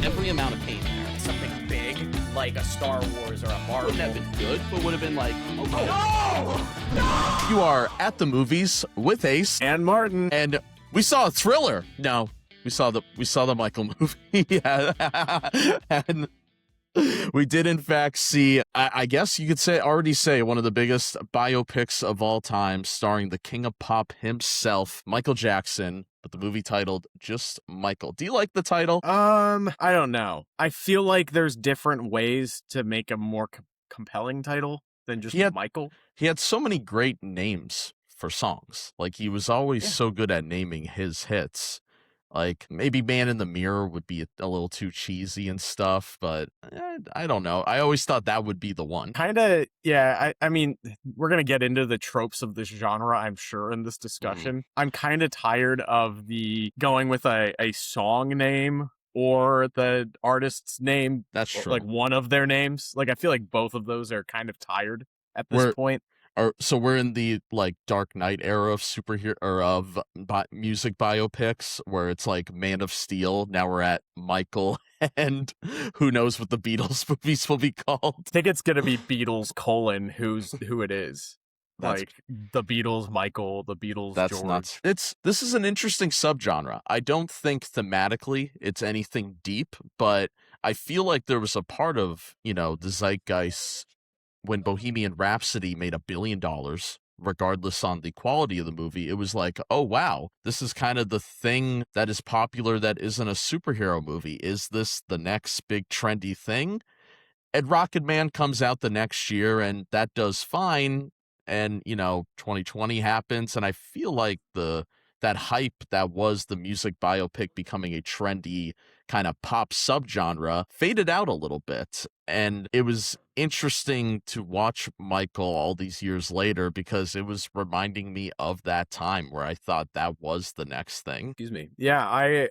every amount of pain there. Something big, like a Star Wars or a Marvel. Wouldn't have been good, but would have been like, You are at the movies with Ace And Martin. and we saw a thriller. No, we saw the Michael movie. Yeah. And we did in fact see, I guess you could already say one of the biggest biopics of all time, starring the king of pop himself, Michael Jackson, but the movie titled just Michael. Do you like the title? I don't know. I feel like there's different ways to make a more compelling title than just Michael. He had so many great names for songs. Like, he was always so good at naming his hits. Like, maybe Man in the Mirror would be a little too cheesy and stuff, but I don't know. I always thought that would be the one. Kind of, yeah. I mean, we're going to get into the tropes of this genre, I'm sure, in this discussion. I'm kind of tired of the going with a song name or the artist's name. That's true. Like, one of their names. Like, I feel like both of those are kind of tired at this point. So we're in the like Dark Knight era of music biopics where it's like Man of Steel. Now we're at Michael, and who knows what the Beatles movies will be called. I think it's gonna be Beatles : who it is. Like the Beatles, Michael, the Beatles, that's George. Nuts. This is an interesting subgenre. I don't think thematically it's anything deep, but I feel like there was a part of, the zeitgeist when Bohemian Rhapsody made $1 billion, regardless on the quality of the movie. It was like, oh wow, this is kind of the thing that is popular that isn't a superhero movie. Is this the next big trendy thing? And Rocket Man comes out the next year, and that does fine. And 2020 happens, and I feel like that hype that was the music biopic becoming a trendy kind of pop subgenre faded out a little bit. And it was interesting to watch Michael all these years later because it was reminding me of that time where I thought that was the next thing. Excuse me. Yeah,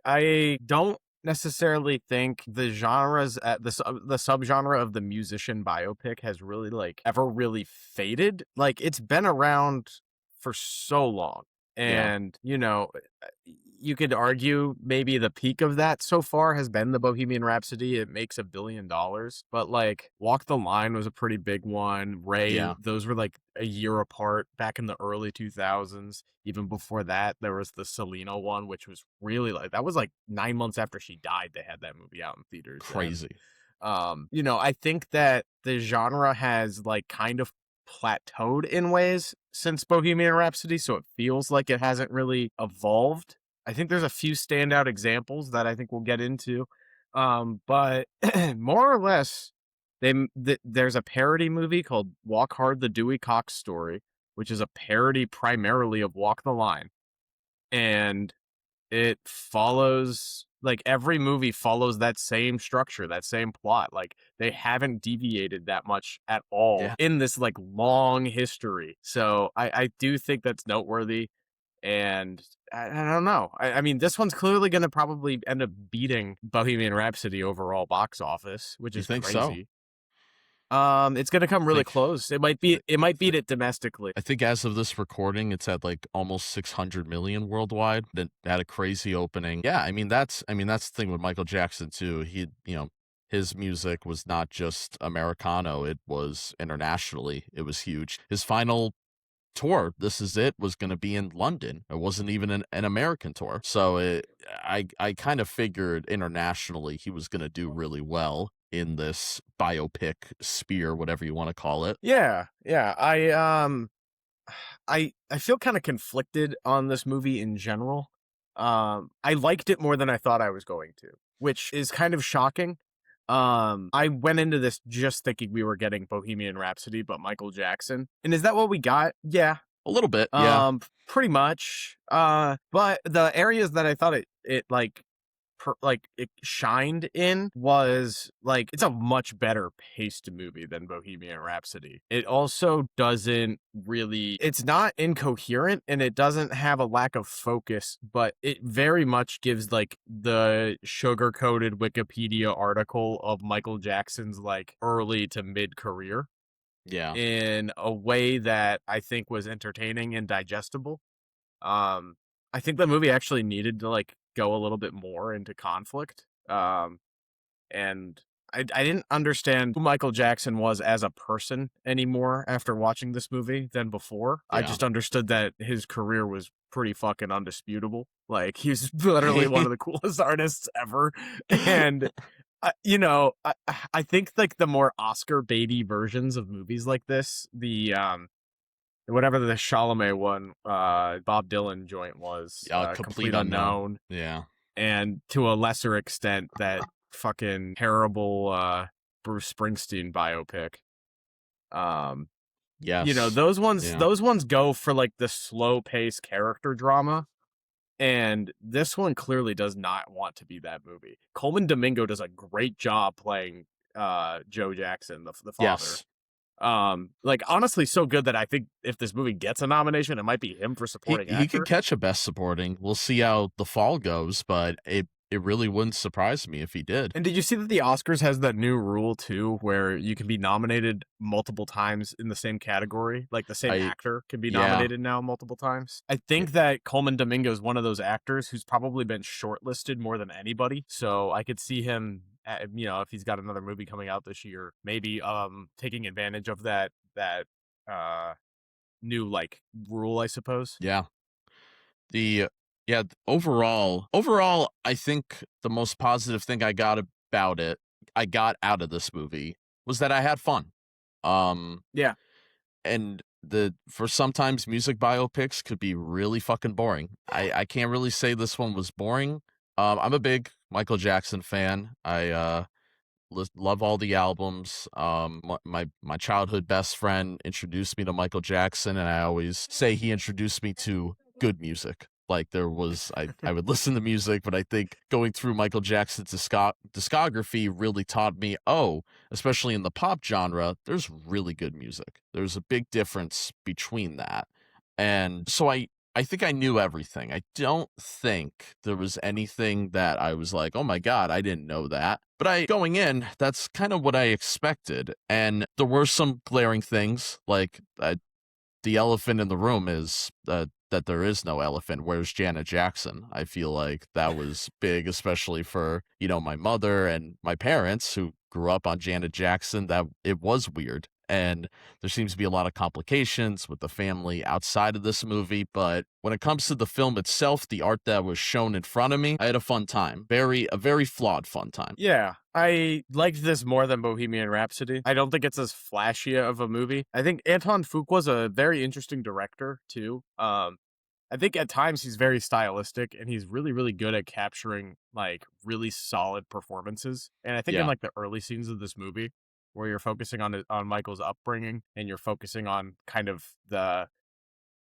I don't necessarily think the genres the subgenre of the musician biopic has really ever really faded. Like, it's been around for so long. And, you could argue maybe the peak of that so far has been the Bohemian Rhapsody. It makes $1 billion. But, like, Walk the Line was a pretty big one. Ray, those were, like, a year apart back in the early 2000s. Even before that, there was the Selena one, which was really, that was, 9 months after she died, they had that movie out in theaters. Crazy. I think that the genre has, kind of plateaued in ways since Bohemian Rhapsody, so it feels like it hasn't really evolved. I think there's a few standout examples that I think we'll get into, but more or less, there's a parody movie called Walk Hard: The Dewey Cox Story, which is a parody primarily of Walk the Line, and it follows, every movie follows that same structure, that same plot. They haven't deviated that much at all in this, long history. So I do think that's noteworthy. And I don't know. I mean, this one's clearly going to probably end up beating Bohemian Rhapsody overall box office, which is think crazy. It's going to come really close. It might beat it domestically. I think as of this recording, it's at almost 600 million worldwide. That had a crazy opening. Yeah, I mean that's the thing with Michael Jackson too. He, his music was not just Americano; it was internationally. It was huge. His final tour, This Is It, was going to be in London. It wasn't even an American tour. So I kind of figured internationally he was going to do really well in this biopic sphere, whatever you want to call it. Yeah. I feel kind of conflicted on this movie in general. I liked it more than I thought I was going to, which is kind of shocking. I went into this just thinking we were getting Bohemian Rhapsody, but Michael Jackson. And is that what we got? Yeah. A little bit, yeah. Pretty much. But the areas that I thought it it shined in was it's a much better paced movie than Bohemian Rhapsody. It also doesn't really, it's not incoherent and it doesn't have a lack of focus, but it very much gives the sugar-coated Wikipedia article of Michael Jackson's early to mid career. Yeah. In a way that I think was entertaining and digestible. I think the movie actually needed to go a little bit more into conflict. And I didn't understand who Michael Jackson was as a person anymore after watching this movie than before. I Yeah. just understood that his career was pretty fucking undisputable. Like, he's literally one of the coolest artists ever. And I think like the more Oscar baity versions of movies like this, the whatever the Chalamet one, Bob Dylan joint was, Complete Unknown. Unknown, Yeah. and to a lesser extent that fucking terrible Bruce Springsteen biopic. Yes. Those ones Yeah. those ones go for like the slow paced character drama. And this one clearly does not want to be that movie. Coleman Domingo does a great job playing Joe Jackson, the father. Yes. Like, honestly, so good that I think if this movie gets a nomination, it might be him for supporting actor. He could catch a best supporting. We'll see how The Fall goes, but it really wouldn't surprise me if he did. And did you see that the Oscars has that new rule too, where you can be nominated multiple times in the same category? Like the same actor can be nominated now multiple times. I think that Coleman Domingo is one of those actors who's probably been shortlisted more than anybody. So I could see him, if he's got another movie coming out this year, maybe taking advantage of that new like rule, I suppose. Yeah. Overall, I think the most positive thing I got out of this movie was that I had fun. Yeah. And for sometimes music biopics could be really fucking boring. I can't really say this one was boring. I'm a big Michael Jackson fan. I love all the albums. My childhood best friend introduced me to Michael Jackson, and I always say he introduced me to good music. Like I would listen to music, but I think going through Michael Jackson's discography really taught me, especially in the pop genre, there's really good music. There's a big difference between that. And so I think I knew everything. I don't think there was anything that I was like, oh my God, I didn't know that. But going in, that's kind of what I expected. And there were some glaring things, like the elephant in the room is that there is no elephant. Where's Janet Jackson? I feel like that was big, especially for, my mother and my parents who grew up on Janet Jackson. That it was weird. And there seems to be a lot of complications with the family outside of this movie. But when it comes to the film itself, the art that was shown in front of me, I had a fun time. A very flawed fun time. Yeah, I liked this more than Bohemian Rhapsody. I don't think it's as flashy of a movie. I think Anton Fuqua's a very interesting director, too. I think at times he's very stylistic, and he's really, really good at capturing, like, really solid performances. And I think in, like, the early scenes of this movie, where you're focusing on Michael's upbringing, and you're focusing on kind of the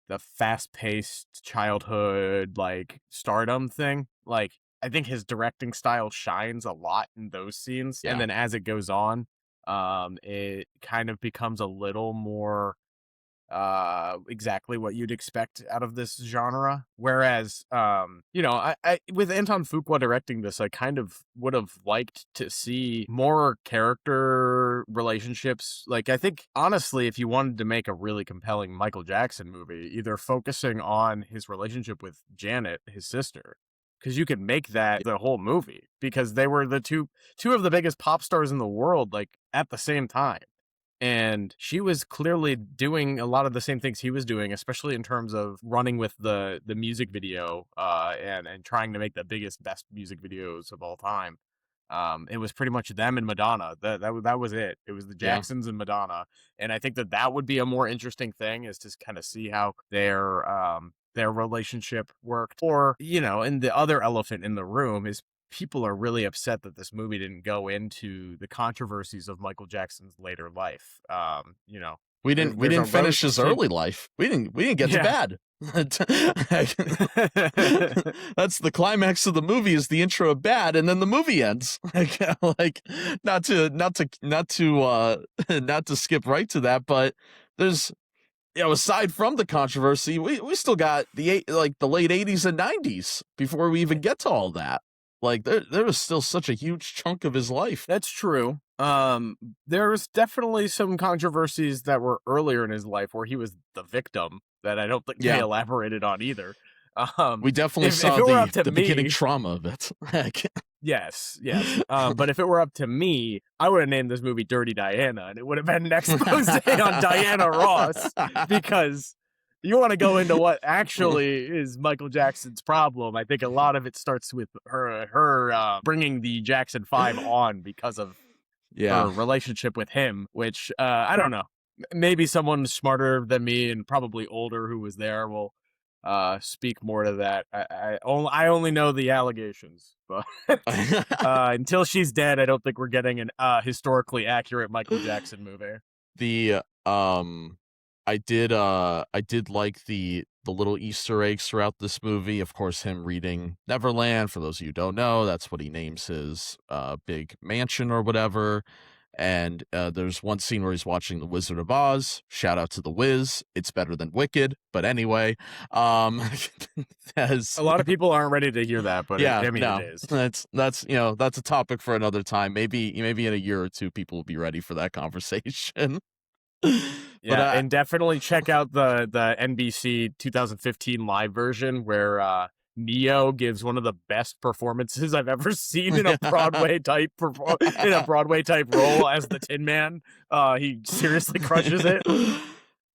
fast-paced childhood, like, stardom thing, like, I think his directing style shines a lot in those scenes. And then as it goes on, it kind of becomes a little more exactly what you'd expect out of this genre. Whereas, I with Anton Fuqua directing this, I kind of would have liked to see more character relationships. Like, I think, honestly, if you wanted to make a really compelling Michael Jackson movie, either focusing on his relationship with Janet, his sister, because you could make that the whole movie, because they were the two of the biggest pop stars in the world, like, at the same time. And she was clearly doing a lot of the same things he was doing, especially in terms of running with the music video and trying to make the best music videos of all time. It was pretty much them and Madonna. That was it. It was the Jacksons and Madonna. And I think that would be a more interesting thing, is to kind of see how their relationship worked. Or, and the other elephant in the room is people are really upset that this movie didn't go into the controversies of Michael Jackson's later life. We didn't finish his early life. We didn't get to bad. That's the climax of the movie, is the intro of Bad, and then the movie ends. Like, not to skip right to that, but there's, aside from the controversy, we still got the late 80s and 90s before we even get to all that. Like, there was still such a huge chunk of his life. That's true. There was definitely some controversies that were earlier in his life where he was the victim that I don't think they elaborated on either. We definitely saw the beginning trauma of it. Yes, yes. But if it were up to me, I would have named this movie Dirty Diana, and it would have been an expose on Diana Ross, because you want to go into what actually is Michael Jackson's problem. I think a lot of it starts with her bringing the Jackson 5 on because of Yeah. her relationship with him, which I don't know. Maybe someone smarter than me and probably older who was there will speak more to that. I only know the allegations, but until she's dead, I don't think we're getting an historically accurate Michael Jackson movie. The I did like the little Easter eggs throughout this movie. Of course, him reading Neverland. For those of you who don't know, that's what he names his big mansion or whatever. And there's one scene where he's watching The Wizard of Oz. Shout out to The Wiz. It's better than Wicked. But anyway, as A lot of people aren't ready to hear that, but yeah, it no, is. that's that's a topic for another time. Maybe in a year or two, people will be ready for that conversation. Yeah, and definitely check out the NBC 2015 live version where Neo gives one of the best performances I've ever seen in a Broadway type role as the Tin Man. He seriously crushes it.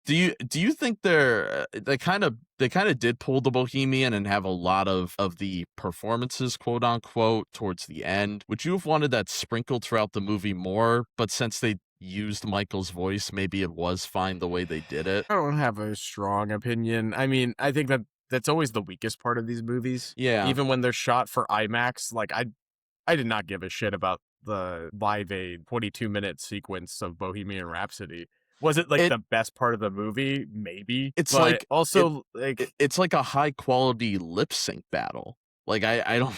Do you think they kind of did pull the Bohemian and have a lot of the performances, quote unquote, towards the end? Would you have wanted that sprinkled throughout the movie more? But since they used Michael's voice, maybe it was fine the way they did it. I don't have a strong opinion. I mean, I think that's always the weakest part of these movies. Yeah. Even when they're shot for IMAX, like I did not give a shit about the Live Aid 22-minute sequence of Bohemian Rhapsody. Was it the best part of the movie? Maybe. It's but like also it's like a high quality lip sync battle. Like I don't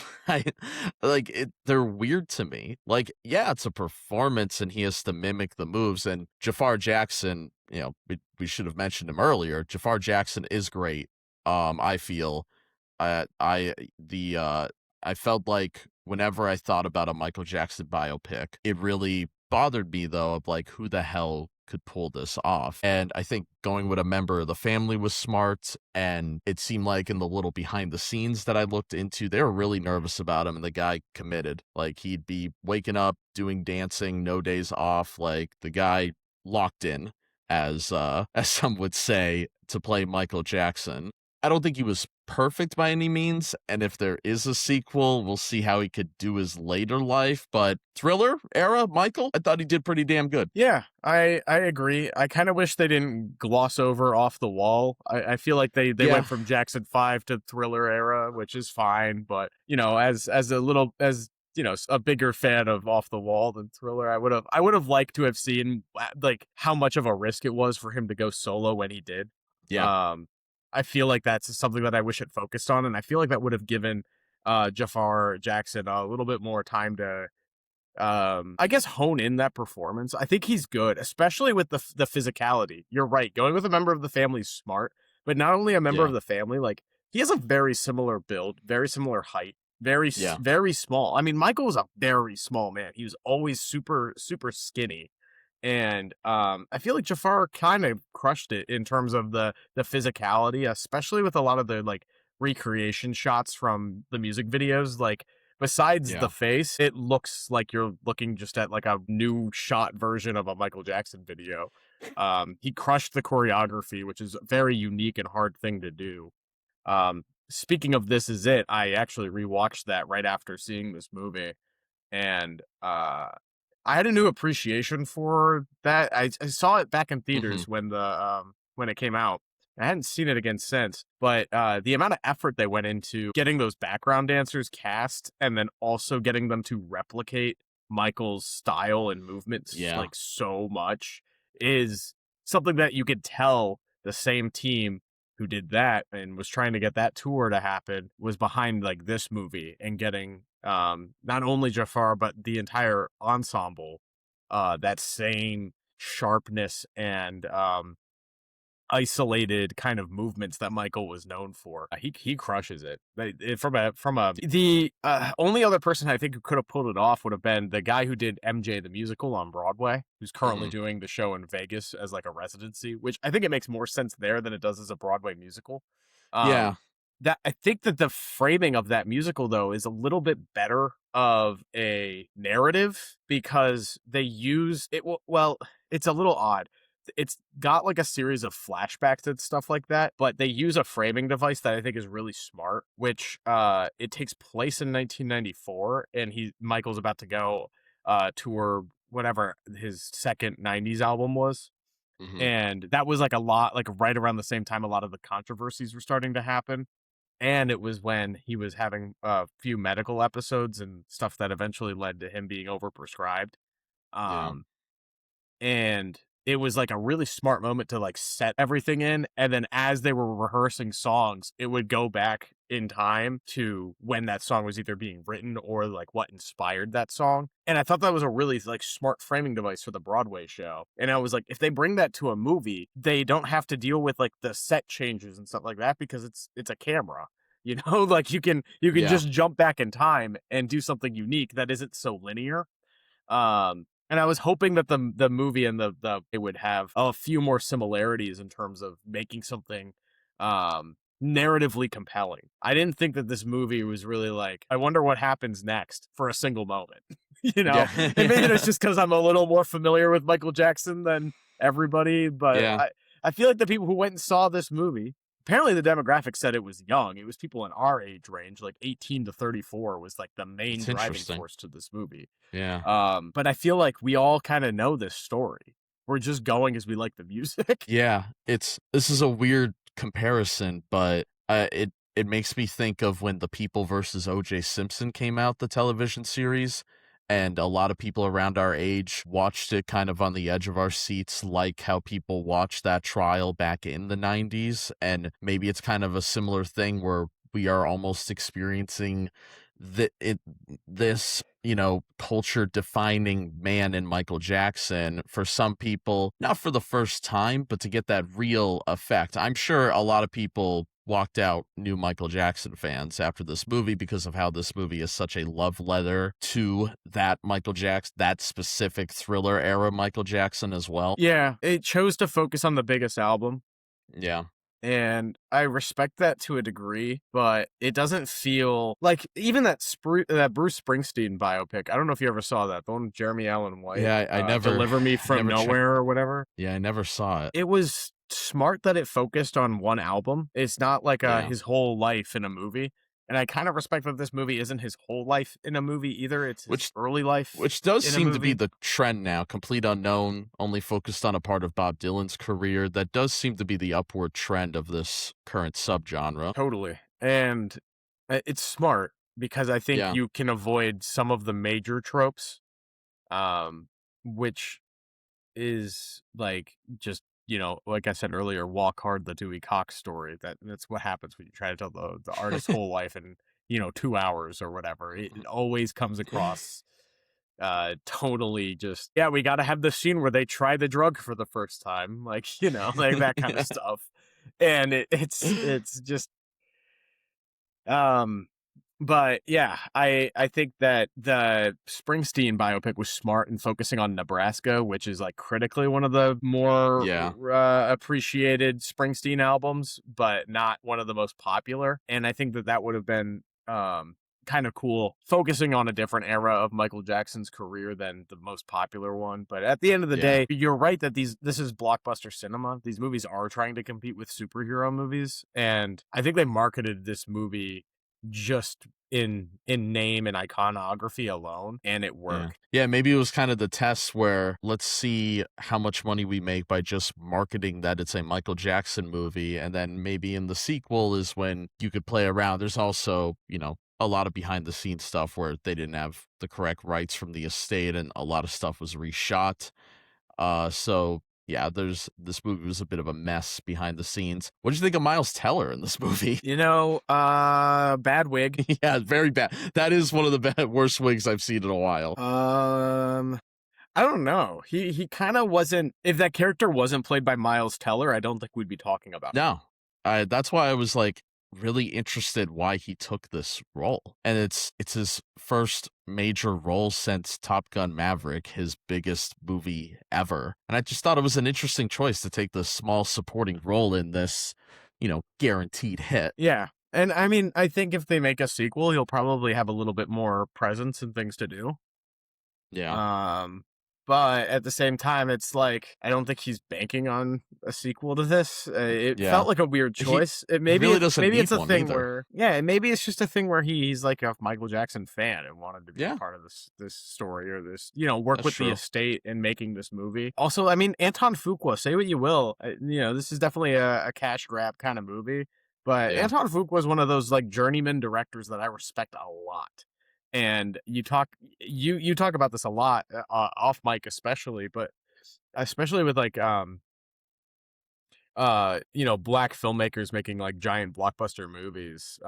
like it. They're weird to me. Like, yeah, it's a performance and he has to mimic the moves. And Jafar Jackson, we should have mentioned him earlier. Jafar Jackson is great. I feel, I felt like whenever I thought about a Michael Jackson biopic, it really bothered me though of like who the hell could pull this off. And I think going with a member of the family was smart, and it seemed like in the little behind the scenes that I looked into, they were really nervous about him, and the guy committed. Like, he'd be waking up, doing dancing, no days off. Like, the guy locked in, as some would say, to play Michael Jackson. I don't think he was perfect by any means, and if there is a sequel, we'll see how he could do his later life. But Thriller era Michael, I thought he did pretty damn good. Yeah, I agree. I kind of wish they didn't gloss over Off the Wall. I feel like they went from Jackson 5 to Thriller era, which is fine, but as a bigger fan of Off the Wall than Thriller, I would have liked to have seen like how much of a risk it was for him to go solo when he did. Yeah. I feel like that's something that I wish it focused on, and I feel like that would have given Jafar Jackson a little bit more time to I guess hone in that performance. I think he's good, especially with the physicality. You're right. Going with a member of the family is smart, but not only a member of the family, like he has a very similar build, very similar height, very small. I mean, Michael was a very small man. He was always super super skinny. And I feel like Jafar kind of crushed it in terms of the physicality, especially with a lot of the like recreation shots from the music videos. Like, besides the face, it looks like you're looking just at like a new shot version of a Michael Jackson video. He crushed the choreography, which is a very unique and hard thing to do. Speaking of This Is It, I actually rewatched that right after seeing this movie, and I had a new appreciation for that. I saw it back in theaters when it came out. I hadn't seen it again since, but the amount of effort they went into getting those background dancers cast and then also getting them to replicate Michael's style and movements like so much is something that you could tell the same team who did that and was trying to get that tour to happen was behind like this movie and getting not only Jafar but the entire ensemble that same sharpness and isolated kind of movements that Michael was known for. He crushes it. The only other person I think who could have pulled it off would have been the guy who did MJ the musical on Broadway, who's currently doing the show in Vegas as like a residency, which I think it makes more sense there than it does as a Broadway musical. Yeah. that I think that the framing of that musical though is a little bit better of a narrative because they use it. Well, it's a little odd. It's got like a series of flashbacks and stuff like that, but they use a framing device that I think is really smart, which it takes place in 1994 and Michael's about to go tour whatever his second 90s album was. Hmm. And that was like a lot, like right around the same time a lot of the controversies were starting to happen. And it was when he was having a few medical episodes and stuff that eventually led to him being overprescribed. Yeah. Um, and it was like a really smart moment to like set everything in, and then as they were rehearsing songs it would go back in time to when that song was either being written or like what inspired that song. And I thought that was a really like smart framing device for the Broadway show, and I was like, if they bring that to a movie they don't have to deal with like the set changes and stuff like that because it's a camera, you know. Like you can Yeah. just jump back in time and do something unique that isn't so linear. And I was hoping that the movie and the it would have a few more similarities in terms of making something narratively compelling. I didn't think that this movie was really like, I wonder what happens next for a single moment. You know? Yeah. And maybe it's just because I'm a little more familiar with Michael Jackson than everybody, but Yeah. I feel like the people who went and saw this movie, apparently the demographic said it was young. It was people in our age range, like 18 to 34 was like the main It's driving interesting. force to this movie. Yeah. But I feel like we all kind of know this story. We're just going as we like the music. Yeah. This is a weird comparison, but it makes me think of when The People versus O.J. Simpson came out, the television series, and a lot of people around our age watched it kind of on the edge of our seats, like how people watched that trial back in the 90s. And maybe it's kind of a similar thing where we are almost experiencing this, culture defining man in Michael Jackson for some people, not for the first time, but to get that real effect. I'm sure a lot of people walked out new Michael Jackson fans after this movie because of how this movie is such a love letter to that Michael Jackson, that specific Thriller era Michael Jackson as well. Yeah, it chose to focus on the biggest album. Yeah. And I respect that to a degree, but it doesn't feel like even that Bruce Springsteen biopic. I don't know if you ever saw that, the one with Jeremy Allen White. Yeah, I never Deliver Me from never checked- Nowhere or whatever. Yeah, I never saw it. It was smart that it focused on one album. It's not like Yeah. his whole life in a movie. And I kind of respect that this movie isn't his whole life in a movie either. It's his early life. Which does in a seem to be movie. the trend now. Complete Unknown, only focused on a part of Bob Dylan's career. That does seem to be the upward trend of this current subgenre. Totally. And it's smart because I think Yeah. you can avoid some of the major tropes, which is like just, like I said earlier, Walk Hard, the Dewey Cox story. That's what happens when you try to tell the artist's whole life in 2 hours or whatever. It always comes across totally just, yeah, we got to have the scene where they try the drug for the first time, like like that kind of stuff. And it's just but yeah, I think that the Springsteen biopic was smart in focusing on Nebraska, which is like critically one of the more Yeah. appreciated Springsteen albums, but not one of the most popular. And I think that would have been kind of cool, focusing on a different era of Michael Jackson's career than the most popular one. But at the end of the day, you're right that this is blockbuster cinema. These movies are trying to compete with superhero movies, and I think they marketed this movie just in name and iconography alone, and it worked. Yeah, maybe it was kind of the test where let's see how much money we make by just marketing that it's a Michael Jackson movie, and then maybe in the sequel is when you could play around. There's also, a lot of behind the scenes stuff where they didn't have the correct rights from the estate and a lot of stuff was reshot. So yeah, this movie was a bit of a mess behind the scenes. What did you think of Miles Teller in this movie? Bad wig. Yeah, very bad. That is one of the worst wigs I've seen in a while. I don't know. He kind of wasn't. If that character wasn't played by Miles Teller, I don't think we'd be talking about it. No, that's why I was like really interested why he took this role. And it's his first major role since Top Gun Maverick, his biggest movie ever. And I just thought it was an interesting choice to take the small supporting role in this, guaranteed hit. Yeah. And I mean, I think if they make a sequel, he'll probably have a little bit more presence and things to do. Yeah. Um, but at the same time, it's like I don't think he's banking on a sequel to this. It Yeah. felt like a weird He choice. he really doesn't Maybe need it's a one thing either. where maybe it's just a thing where he's like a Michael Jackson fan and wanted to be a Yeah. part of this story or this work That's with the true. estate in making this movie. Also, I mean, Anton Fuqua, say what you will, this is definitely a cash grab kind of movie. But Yeah. Anton Fuqua was one of those like journeyman directors that I respect a lot. And you talk about this a lot off mic, especially, but especially with like black filmmakers making like giant blockbuster movies.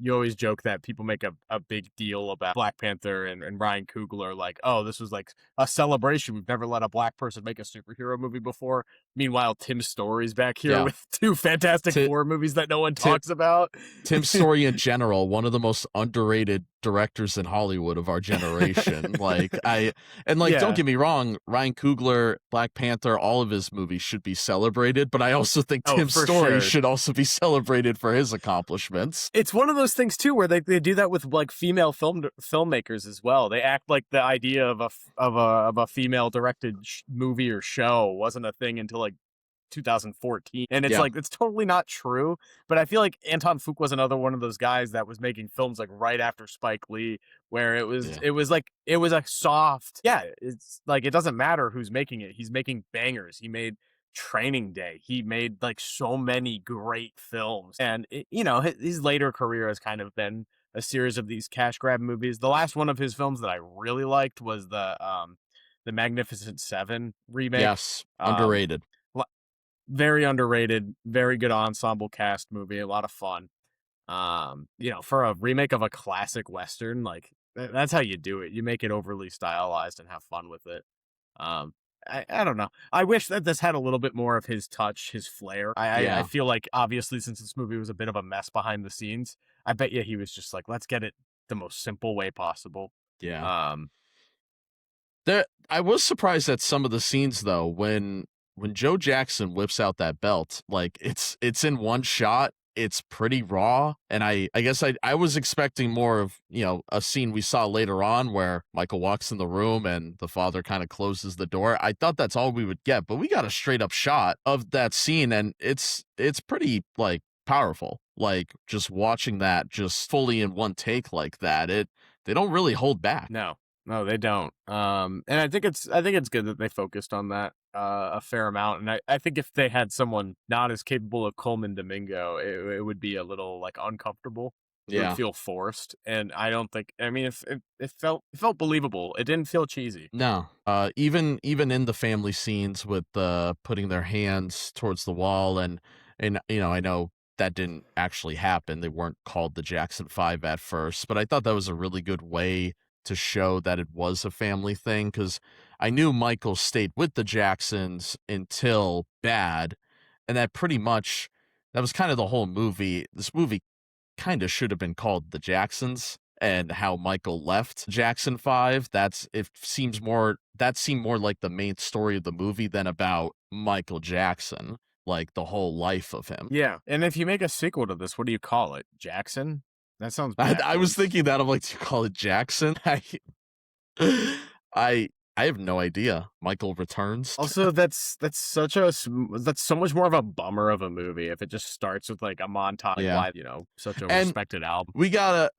You always joke that people make a big deal about Black Panther and Ryan Coogler, like, oh, this was like a celebration. We've never let a black person make a superhero movie before. Meanwhile, Tim Story's back here Yeah. with two Fantastic Ti- Four movies that no one Ti- talks about. Tim Story in general, one of the most underrated directors in Hollywood of our generation. Yeah. Don't get me wrong, Ryan Coogler, Black Panther, all of his movies should be celebrated, but I also think Oh, Tim for Story sure. should also be celebrated for his accomplishments. It's one of those things too, where they do that with like female filmmakers as well. They act like the idea of a female directed movie or show wasn't a thing until like 2014, and it's Yeah. like it's totally not true. But I feel like Anton Fuqua was another one of those guys that was making films like right after Spike Lee, where it was a soft, it's like it doesn't matter who's making it. He's making bangers. He made Training Day. He made like so many great films, and his later career has kind of been a series of these cash grab movies. The last one of his films that I really liked was the Magnificent Seven remake. Yes, underrated. Very underrated, very good ensemble cast movie, a lot of fun. For a remake of a classic Western, like that's how you do it. You make it overly stylized and have fun with it. I don't know. I wish that this had a little bit more of his touch, his flair. I feel like obviously since this movie was a bit of a mess behind the scenes, I bet you he was just like, let's get it the most simple way possible. Yeah. I was surprised at some of the scenes though when Joe Jackson whips out that belt, like it's in one shot, it's pretty raw, and I guess I was expecting more of, a scene we saw later on where Michael walks in the room and the father kind of closes the door. I thought that's all we would get, but we got a straight up shot of that scene, and it's pretty like powerful. Like just watching that just fully in one take like that, they don't really hold back. No, they don't. And I think it's good that they focused on that a fair amount. And I think if they had someone not as capable of Coleman Domingo, it would be a little like uncomfortable. It would feel forced. And I don't think. I mean, it felt believable. It didn't feel cheesy. No. Even in the family scenes with putting their hands towards the wall and I know that didn't actually happen. They weren't called the Jackson 5 at first, but I thought that was a really good way to show that it was a family thing, because I knew Michael stayed with the Jacksons until Bad, and that was kind of the whole movie. This movie kind of should have been called The Jacksons, and how Michael left Jackson 5. That seemed more like the main story of the movie than about Michael Jackson, like the whole life of him. Yeah, and if you make a sequel to this, what do you call it? Jackson? That sounds I was thinking that. I'm like, do you call it Jackson? I have no idea. Michael Returns. Also, that's so much more of a bummer of a movie if it just starts with like a montage. Yeah. Such a And respected album. We gotta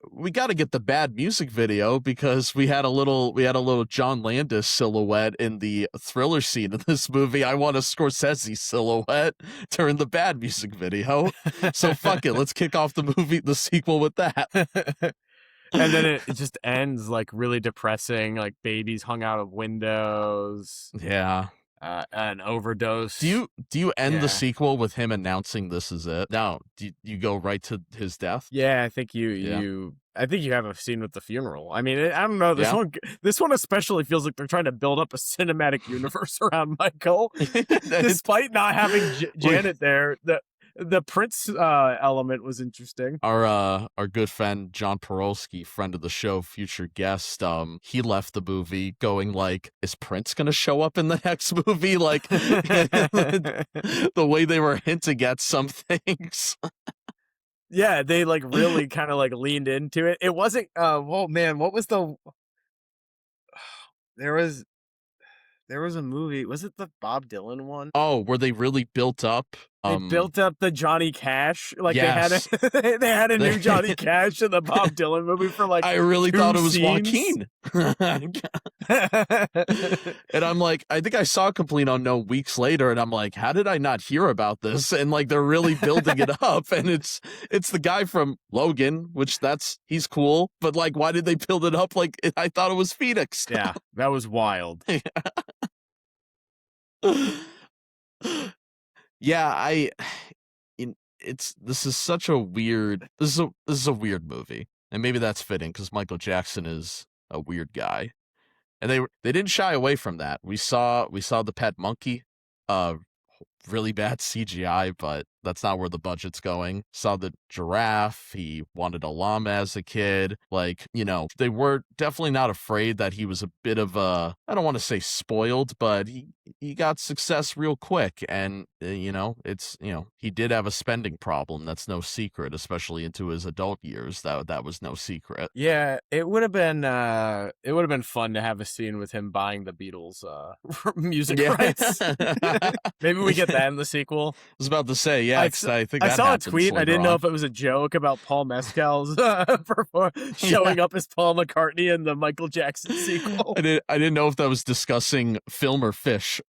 get the Bad music video, because we had a little John Landis silhouette in the Thriller scene of this movie. I want a Scorsese silhouette during the Bad music video. So fuck it, let's kick off the sequel with that. And then it just ends like really depressing, like babies hung out of windows. Yeah. An overdose. Do you end the sequel with him announcing this is it? No. Do you go right to his death? Yeah, I think you have a scene with the funeral. I mean, I don't know. This one especially feels like they're trying to build up a cinematic universe around Michael, despite not having Janet there. The Prince element was interesting. Our good friend John Perolsky, friend of the show, future guest, he left the movie going like, is Prince gonna show up in the next movie? Like the way they were hinting at some things. Yeah, they like really kind of like leaned into it. It wasn't well man, what was the there was there was a movie, was it the Bob Dylan one? Oh, were they really built up? They built up the Johnny Cash, like they had Yes. they had a new Johnny Cash in the Bob Dylan movie for like I really 2 thought it was scenes. Joaquin. And I'm like, I think I saw Complete Unknown weeks later, and I'm like, how did I not hear about this? And like, they're really building it up, and it's the guy from Logan, which he's cool, but like, why did they build it up like I thought it was Phoenix? Yeah, that was wild. Yeah, this is such a weird this is a weird movie, and maybe that's fitting because Michael Jackson is a weird guy, and they didn't shy away from that. We saw the pet monkey, really bad CGI, but that's not where the budget's going. Saw the giraffe. He wanted a llama as a kid. Like, they were definitely not afraid that he was a bit of a, I don't want to say spoiled, but he got success real quick. And, he did have a spending problem. That's no secret, especially into his adult years. That was no secret. Yeah, it would have been fun to have a scene with him buying the Beatles music rights. Maybe we get that in the sequel. I was about to say, yeah, I think I saw a tweet. I didn't know if it was a joke about Paul Mescal's showing up as Paul McCartney in the Michael Jackson sequel. I didn't know if that was discussing film or fish.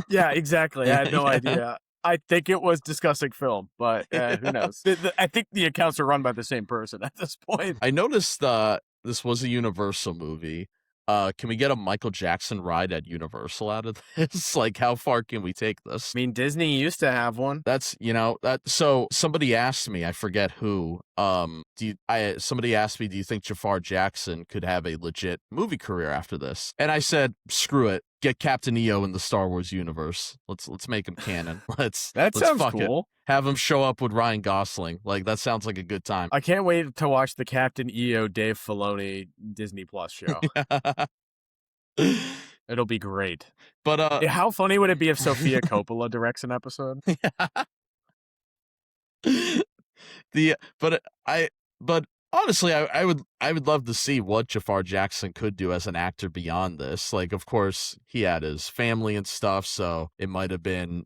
Yeah, exactly. I had no idea. I think it was discussing film, but who knows? I think the accounts are run by the same person at this point. I noticed this was a Universal movie. Can we get a Michael Jackson ride at Universal out of this? Like, how far can we take this? I mean, Disney used to have one. That's, so somebody asked me, I forget who, somebody asked me, do you think Jafar Jackson could have a legit movie career after this? And I said, screw it. Get Captain EO in the Star Wars universe. Let's make him canon. Let's sounds fuck cool. It. Have him show up with Ryan Gosling. Like, that sounds like a good time. I can't wait to watch the Captain EO Dave Filoni Disney Plus show. It'll be great. But how funny would it be if Sofia Coppola directs an episode? But honestly, I would love to see what Jafar Jackson could do as an actor beyond this. Like, of course, he had his family and stuff, so it might have been,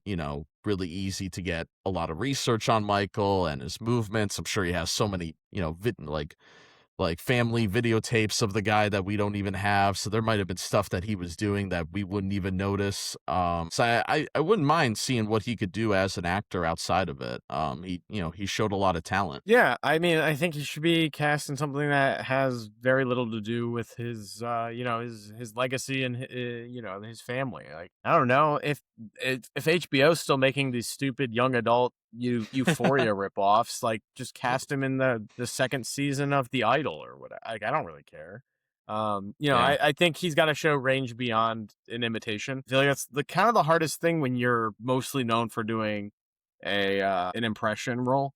really easy to get a lot of research on Michael and his movements. I'm sure he has so many, like family videotapes of the guy that we don't even have. So there might have been stuff that he was doing that we wouldn't even notice. So I wouldn't mind seeing what he could do as an actor outside of it. He showed a lot of talent. Yeah, I mean, I think he should be cast in something that has very little to do with his, his legacy and his family. Like, I don't know if HBO's still making these stupid young adult Euphoria ripoffs, like just cast him in the second season of The Idol or whatever. Like, I don't really care. I think he's got to show range beyond an imitation. I feel like that's the kind of the hardest thing when you're mostly known for doing an impression role.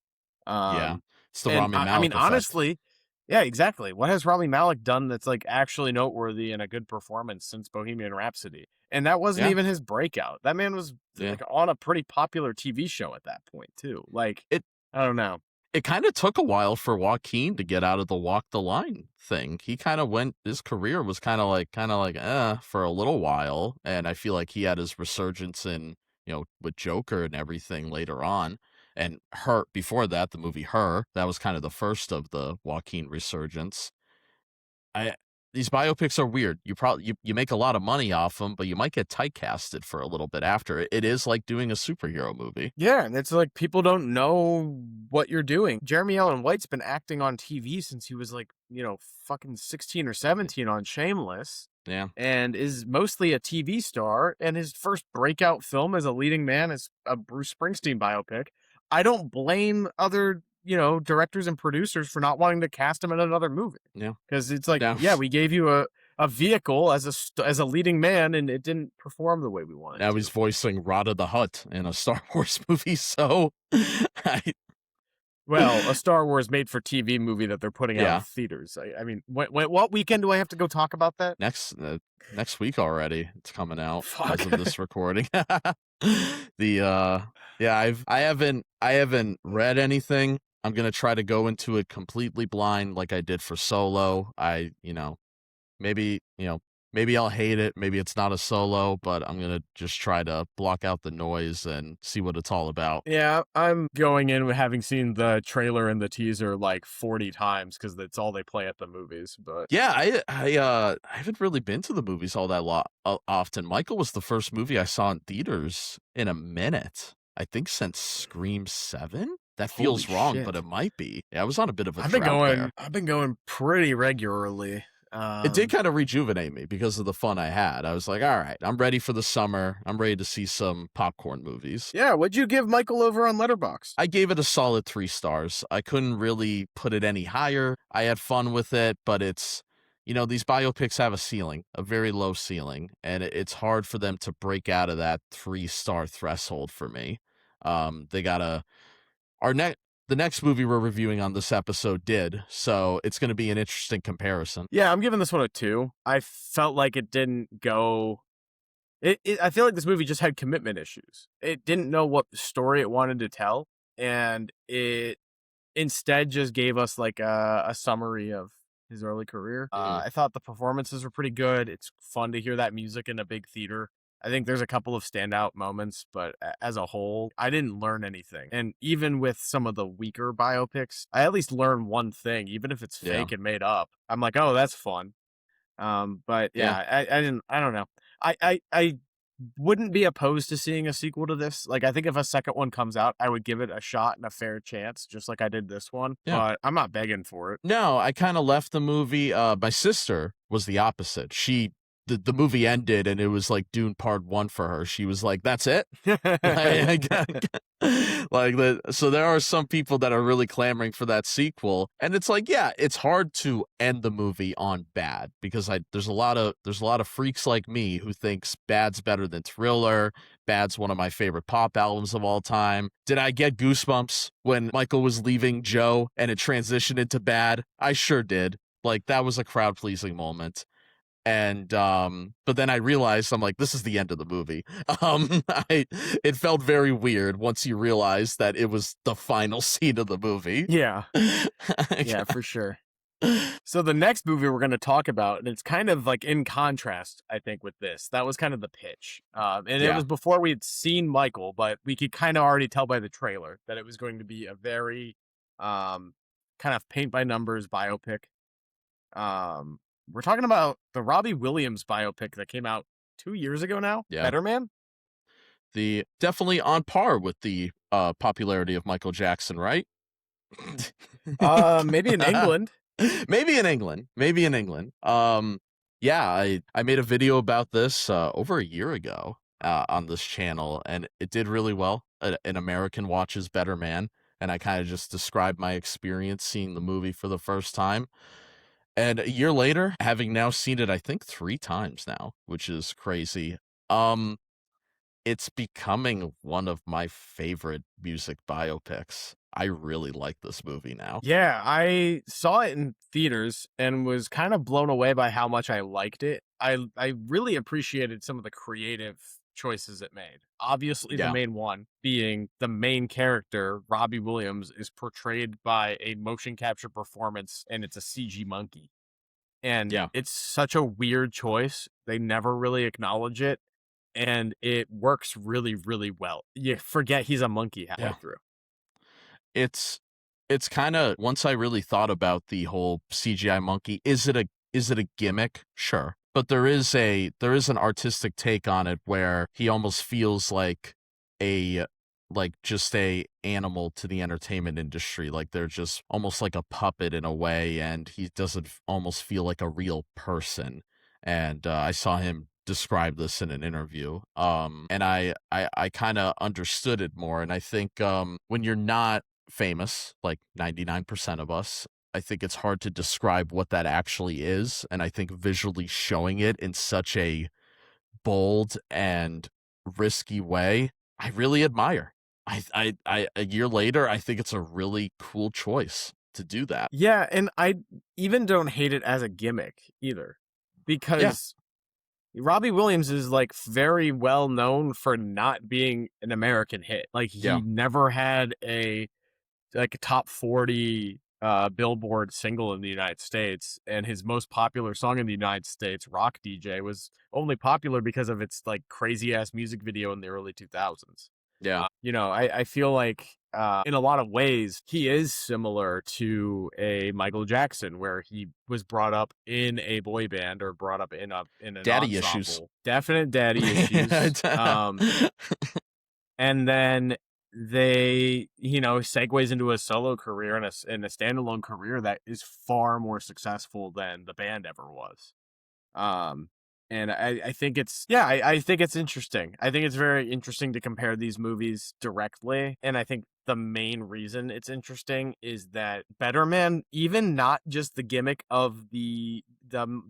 It's the Rami Malek I mean, effect. honestly, yeah, exactly. What has Rami Malek done that's like actually noteworthy and a good performance since Bohemian Rhapsody? And that wasn't even his breakout. That man was like on a pretty popular TV show at that point too. Like, I don't know. It kind of took a while for Joaquin to get out of the walk the line thing. He kind of his career was kind of like for a little while, and I feel like he had his resurgence in, with Joker and everything later on. And Her, before that, the movie Her, that was kind of the first of the Joaquin resurgence. These biopics are weird. You make a lot of money off them, but you might get typecasted for a little bit after. It is like doing a superhero movie. Yeah, and it's like people don't know what you're doing. Jeremy Allen White's been acting on TV since he was like, fucking 16 or 17 on Shameless. Yeah. And is mostly a TV star, and his first breakout film as a leading man is a Bruce Springsteen biopic. I don't blame other directors and producers for not wanting to cast him in another movie. Yeah. Because it's like, we gave you a vehicle as a leading man, and it didn't perform the way we wanted. Now he's voicing Rada the Hutt in a Star Wars movie, so well, a Star Wars made-for-TV movie that they're putting out in theaters. I mean, what weekend do I have to go talk about that? Next week already. It's coming out Fuck. as of this recording. I haven't read anything. I'm gonna try to go into it completely blind, like I did for Solo. Maybe, maybe I'll hate it. Maybe it's not a Solo, but I'm gonna just try to block out the noise and see what it's all about. Yeah, I'm going in with having seen the trailer and the teaser like 40 times because that's all they play at the movies. But Yeah, I haven't really been to the movies all that often. Michael was the first movie I saw in theaters in a minute. I think since Scream 7. That feels Holy wrong, shit. but it might be. Yeah, I was on a bit of a I've been drought there. going pretty regularly. It did kind of rejuvenate me because of the fun I had. I was like, all right, I'm ready for the summer. I'm ready to see some popcorn movies. Yeah, what'd you give Michael over on Letterboxd? I gave it a solid 3 stars. I couldn't really put it any higher. I had fun with it, but it's, these biopics have a ceiling, a very low ceiling, and it's hard for them to break out of that 3-star threshold for me. They gotta, the next movie we're reviewing on this episode did, so it's going to be an interesting comparison. Yeah, I'm giving this one a 2. I felt like it didn't go. I feel like this movie just had commitment issues. It didn't know what story it wanted to tell, and it instead just gave us like a summary of his early career. I thought the performances were pretty good. It's fun to hear that music in a big theater. I think there's a couple of standout moments, but as a whole, I didn't learn anything. And even with some of the weaker biopics, I at least learned one thing, even if it's fake and made up. I'm like, oh, that's fun. But yeah, I don't know. I wouldn't be opposed to seeing a sequel to this. Like, I think if a second one comes out, I would give it a shot and a fair chance, just like I did this one. Yeah. But I'm not begging for it. No, I kind of left the movie. My sister was the opposite. The movie ended and it was like Dune Part 1 for her. She was like, that's it? So there are some people that are really clamoring for that sequel. And it's like, yeah, it's hard to end the movie on bad because there's a lot of freaks like me who thinks bad's better than Thriller. Bad's one of my favorite pop albums of all time. Did I get goosebumps when Michael was leaving Joe and it transitioned into Bad? I sure did. Like, that was a crowd-pleasing moment. And but then I realized, I'm like, this is the end of the movie. It felt very weird once you realized that it was the final scene of the movie. Yeah. Yeah, for sure. So the next movie we're going to talk about, and it's kind of like in contrast, I think, with this. That was kind of the pitch. It was before we had seen Michael, but we could kind of already tell by the trailer that it was going to be a very kind of paint by numbers biopic. We're talking about the Robbie Williams biopic that came out 2 years ago now. Yeah. Better Man? Definitely on par with the popularity of Michael Jackson, right? Maybe in England. Maybe in England. Yeah, I made a video about this over a year ago on this channel, and it did really well. An American watches Better Man, and I kind of just described my experience seeing the movie for the first time. And a year later, having now seen it, I think 3 times now, which is crazy. It's becoming one of my favorite music biopics. I really like this movie now. Yeah, I saw it in theaters and was kind of blown away by how much I liked it. I really appreciated some of the creative choices it made. Obviously, the main one being the main character, Robbie Williams, is portrayed by a motion capture performance, and it's a CG monkey. And it's such a weird choice. They never really acknowledge it, and it works really, really well. You forget he's a monkey halfway through. It's kind of, once I really thought about the whole CGI monkey, is it a gimmick? Sure. But there is an artistic take on it where he almost feels like just a animal to the entertainment industry. Like they're just almost like a puppet in a way, and he doesn't almost feel like a real person. And I saw him describe this in an interview. And I kind of understood it more. And I think when you're not famous, like 99% of us, I think it's hard to describe what that actually is. And I think visually showing it in such a bold and risky way, I really admire. I a year later, I think it's a really cool choice to do that. Yeah, and I even don't hate it as a gimmick either, because Robbie Williams is like very well known for not being an American hit. Like he never had a like a top 40 Billboard single in the United States, and his most popular song in the United States, Rock DJ, was only popular because of its like crazy ass music video in the early 2000s. Yeah. I feel like in a lot of ways he is similar to a Michael Jackson, where he was brought up in a boy band or brought up in an Daddy ensemble. issues. Definite daddy issues. And then they, segues into a solo career and a standalone career that is far more successful than the band ever was. And I think I think it's interesting. I think it's very interesting to compare these movies directly. And I think the main reason it's interesting is that Better Man, even not just the gimmick of the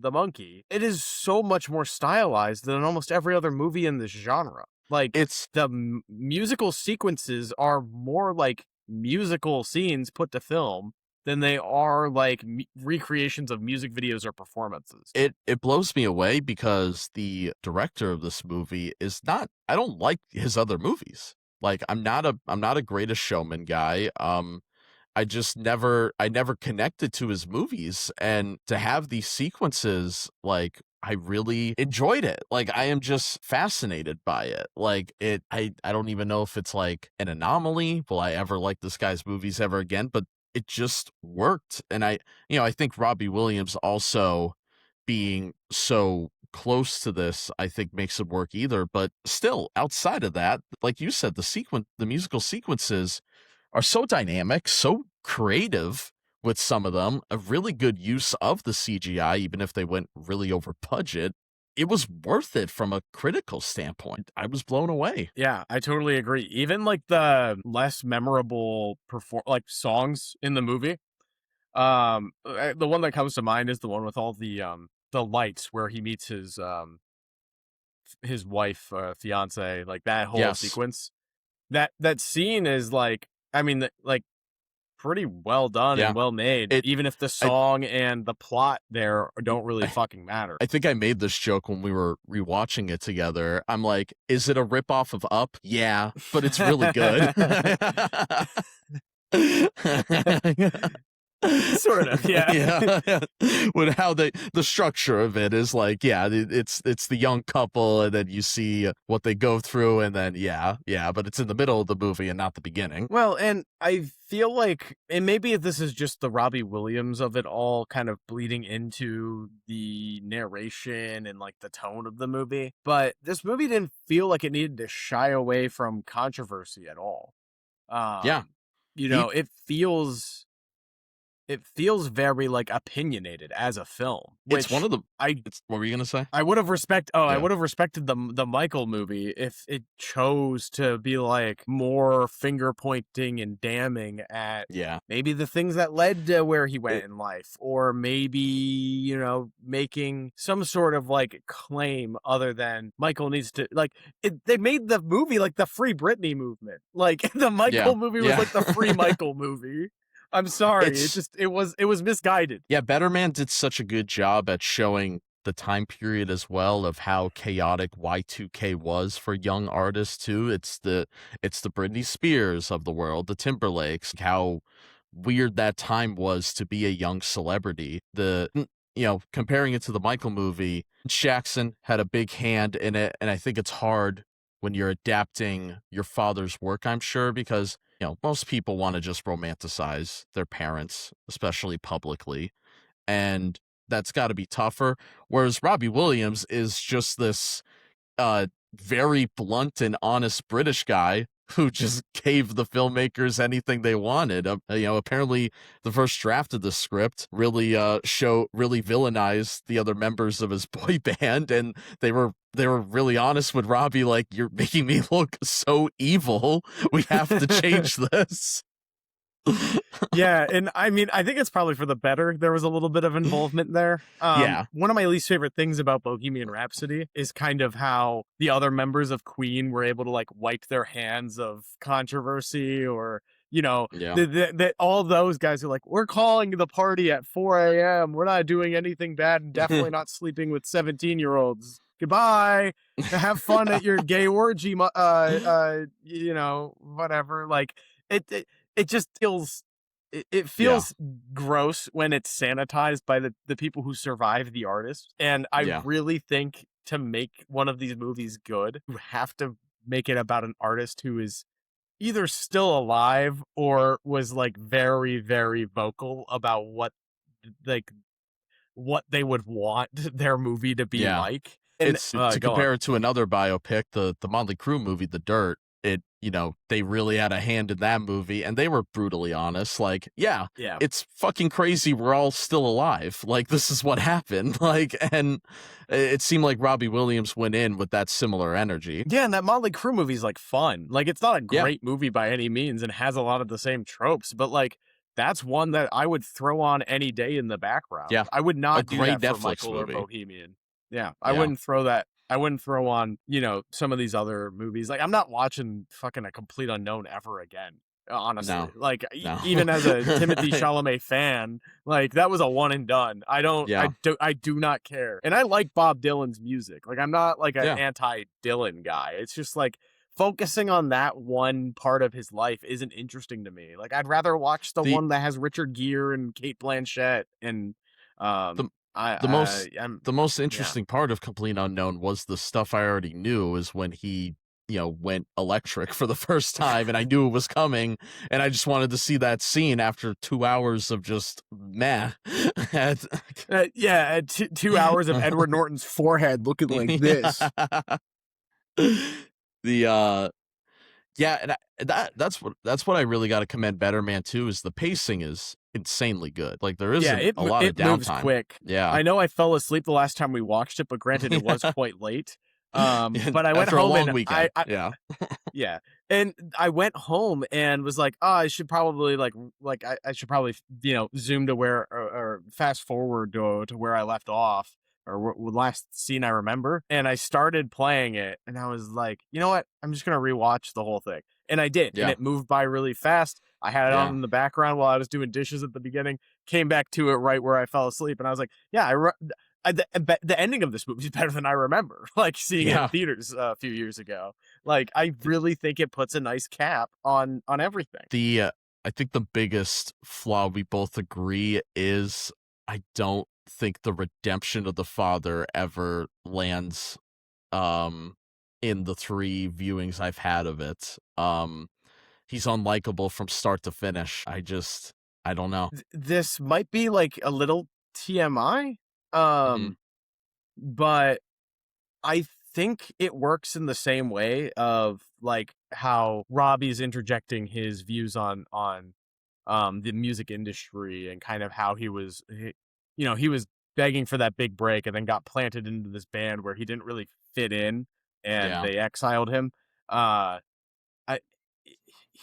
monkey, it is so much more stylized than almost every other movie in this genre. Like, It's the musical sequences are more like musical scenes put to film than they are like recreations of music videos or performances. it blows me away because the director of this movie is not, I don't like his other movies. Like I'm not a Greatest Showman guy. I never connected to his movies, and to have these sequences, like I really enjoyed it. Like I am just fascinated by it. Like I don't even know if it's like an anomaly. Will I ever like this guy's movies ever again? But it just worked. And I think Robbie Williams also being so close to this, I think makes it work either. But still, outside of that, like you said, the musical sequences are so dynamic, so creative with some of them, a really good use of the CGI, even if they went really over budget. It was worth it from a critical standpoint. I was blown away. Yeah, I totally agree. Even like the less memorable songs in the movie. The one that comes to mind is the one with all the lights where he meets his wife, fiance, like that whole Yes. sequence. That scene is like, I mean, like pretty well done Yeah. and well made, even if the song and the plot there don't really fucking matter. I think I made this joke when we were rewatching it together. I'm like, is it a ripoff of Up? Yeah, but it's really good. Sort of, yeah. Yeah. With how the structure of it is like, yeah, it's the young couple, and then you see what they go through, and then yeah, but it's in the middle of the movie and not the beginning. Well, and I feel like, and maybe this is just the Robbie Williams of it all kind of bleeding into the narration and like the tone of the movie, but this movie didn't feel like it needed to shy away from controversy at all. Yeah. It feels very like opinionated as a film. It's one of the what were you gonna say? I would have I Yeah. would have respected the Michael movie if it chose to be like more finger pointing and damning at maybe the things that led to where he went in life, or maybe, making some sort of like claim other than Michael needs to they made the movie like the Free Britney movement. Like the Michael movie was like the Free Michael movie. I'm sorry. It was misguided. Yeah, Better Man did such a good job at showing the time period as well of how chaotic Y2K was for young artists too. It's the Britney Spears of the world, the Timberlakes, how weird that time was to be a young celebrity. Comparing it to the Michael movie, Jackson had a big hand in it, and I think it's hard when you're adapting your father's work, I'm sure, because most people want to just romanticize their parents, especially publicly, and that's got to be tougher. Whereas Robbie Williams is just this very blunt and honest British guy who just gave the filmmakers anything they wanted. Apparently the first draft of the script really villainized the other members of his boy band, and they were really honest with Robbie, like, you're making me look so evil. We have to change this. Yeah, and I mean, I think it's probably for the better. There was a little bit of involvement there. One of my least favorite things about Bohemian Rhapsody is kind of how the other members of Queen were able to like wipe their hands of controversy, or that all those guys are like, we're calling the party at 4 a.m. We're not doing anything bad, and definitely not sleeping with 17-year-olds. Goodbye. Have fun at your gay orgy. Whatever. Like it it just feels it Yeah. feels gross when it's sanitized by the people who survive the artist. And I Yeah. really think to make one of these movies good, you have to make it about an artist who is either still alive or was like very, very vocal about like what they would want their movie to be Yeah. like. And It's to go on. compare it to another biopic, the Motley Crue movie, The Dirt. They really had a hand in that movie, and they were brutally honest. Like, yeah, Yeah. it's fucking crazy. We're all still alive. Like, this is what happened. Like, and it seemed like Robbie Williams went in with that similar energy. Yeah, and that Motley Crue movie is like fun. Like, it's not a Yeah. great movie by any means and has a lot of the same tropes, but like that's one that I would throw on any day in the background. Yeah. I would A not do great that for Netflix Michael movie. or Bohemian. Yeah, I Yeah. wouldn't throw that. I wouldn't throw on, some of these other movies. Like, I'm not watching fucking A Complete Unknown ever again. Honestly, No. like No. even as a Timothée Chalamet fan, like that was a one and done. I Yeah. do not care. And I like Bob Dylan's music. Like, I'm not like an Yeah. anti-Dylan guy. It's just like focusing on that one part of his life isn't interesting to me. Like, I'd rather watch the one that has Richard Gere and Kate Blanchett and The most interesting part of Complete Unknown was the stuff I already knew, is when he, went electric for the first time, and I knew it was coming, and I just wanted to see that scene after 2 hours of just meh. 2 hours of Edward Norton's forehead looking like this. And that's what I really got to commend Better Man too, is the pacing is insanely good. Like, there isn't a lot of it moves downtime. quick. Yeah, I know I fell asleep the last time we watched it, but granted, it was quite late. But I went after home a long and weekend. yeah, and I went home and was like, oh, I should probably I should probably zoom to where or fast forward to where I left off, or last scene I remember. And I started playing it, and I was like, you know what? I'm just gonna rewatch the whole thing, and I did, Yeah. and it moved by really fast. I had it Yeah. on in the background while I was doing dishes at the beginning. Came back to it right where I fell asleep, and I was like, yeah, the ending of this movie is better than I remember, like seeing it in theaters a few years ago. Like, I really think it puts a nice cap on everything. I think the biggest flaw we both agree is, I don't think the redemption of the father ever lands in the 3 viewings I've had of it. He's unlikable from start to finish. I don't know. This might be like a little TMI, but I think it works in the same way of like how Robbie's interjecting his views on the music industry, and kind of how he was begging for that big break and then got planted into this band where he didn't really fit in, and they exiled him.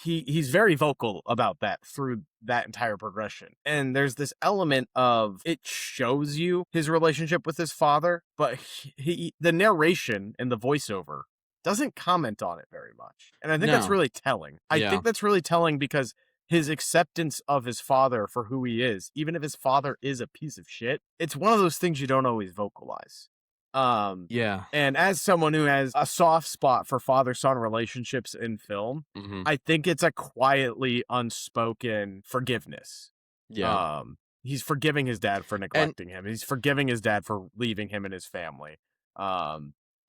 He's very vocal about that through that entire progression. And there's this element of, it shows you his relationship with his father, but the narration and the voiceover doesn't comment on it very much. And I think that's really telling. I think that's really telling because his acceptance of his father for who he is, even if his father is a piece of shit, it's one of those things you don't always vocalize. And as someone who has a soft spot for father-son relationships in film, I think it's a quietly unspoken forgiveness. He's forgiving his dad for neglecting him. He's forgiving his dad for leaving him and his family.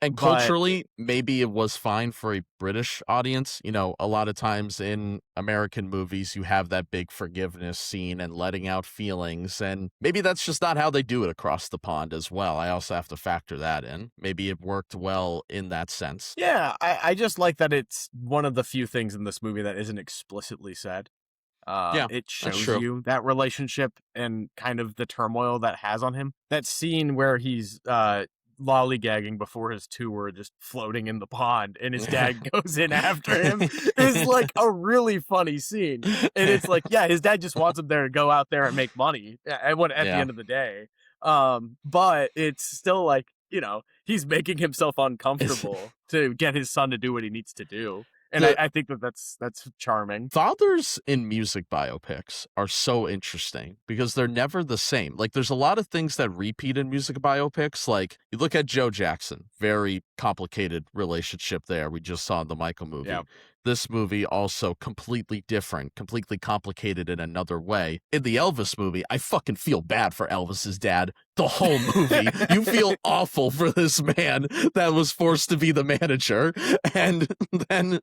And culturally, maybe it was fine for a British audience. A lot of times in American movies, you have that big forgiveness scene and letting out feelings. And maybe that's just not how they do it across the pond as well. I also have to factor that in. Maybe it worked well in that sense. Yeah, I just like that it's one of the few things in this movie that isn't explicitly said. It shows you that relationship and kind of the turmoil that has on him. That scene where he's lollygagging before his tour, just floating in the pond, and his dad goes in after him, is like a really funny scene. And it's like, yeah, his dad just wants him there to go out there and make money at the end of the day. But it's still like, he's making himself uncomfortable to get his son to do what he needs to do. And I think that's charming. Fathers in music biopics are so interesting because they're never the same. Like, there's a lot of things that repeat in music biopics. Like, you look at Joe Jackson, very complicated relationship there. We just saw in the Michael movie. This movie also completely different, completely complicated in another way. In the Elvis movie, I fucking feel bad for Elvis's dad. The whole movie, you feel awful for this man that was forced to be the manager. And then,